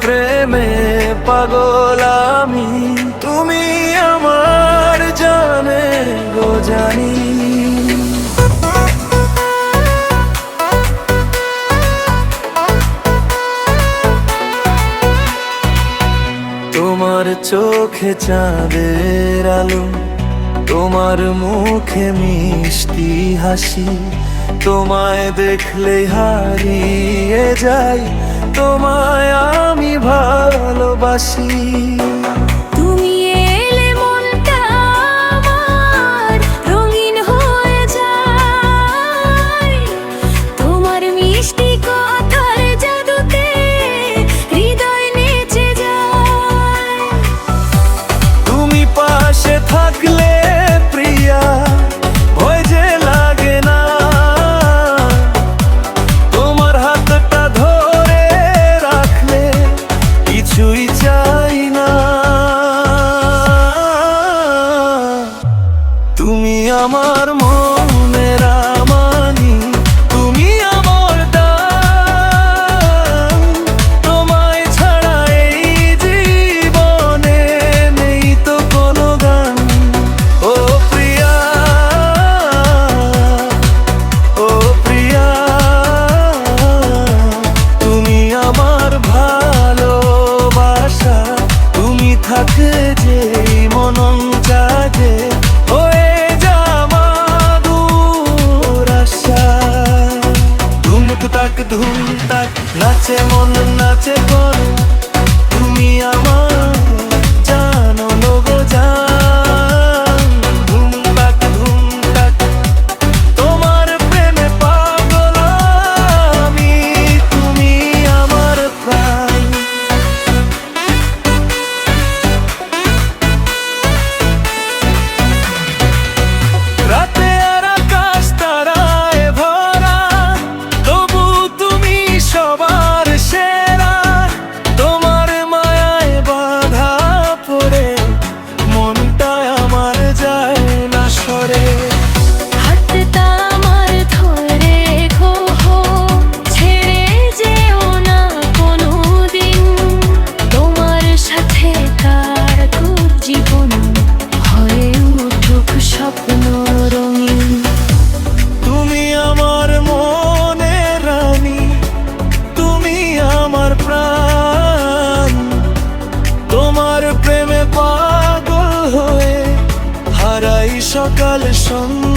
প্রেমে পাগল আমি, তুমি আমার জানে গো জানি। তোমার চোখে চাঁদের আলো, তোমার মুখে মিষ্টি হাসি, তোমায় দেখলে হারিয়ে যাই, তোমায় আমি ভালোবাসি। তুমি এলে মনটা আমার রঙিন হয়ে যায়, তোমার মিষ্টি কথার জাদুতে হৃদয় নেচে যায়। তুমি পাশে থাকলে প্রিয়া ভয় যে লাগে না, তোমার হাতটা ধরে রাখলে কিছুই চাই না। তুমি আমার মনের আমানি, তুমি আমার দান, তোমায় ছাড়া এই জীবনে নেই তো কোনো গান। ও প্রিয়া, ও প্রিয়া, তুমি আমার ভালোবাসা, তুমি থাকে যে মনন জাগে হয়ে যা মাদুর আশা। ধুম তাক ধুম তাক নাচে মন নাচে কোন, তুমি আমার জানো লোগো জান। ধুম তাক তোমার প্রেমে পাগল আমি, তুমি আমার প্রাণ। রাতে আর আকাশ তারায় ভরা, তবু তুমি সবার সেরা। তোমার মায়ায় বাধা পড়ে মনটা আমার যায় না সরে। হাতটা আমার ধরে রেখো, ছেড়ে যেও না কোনোদিন, তোমার সাথে কাটুক জীবন, হয়ে উঠুক স্বপ্ন রঙিন। তুমি আমার মনের রানী, তুমি আমার প্রাণ, তোমার প্রেমে পাগল হয়ে হারাই সকাল সন্ধ্যা।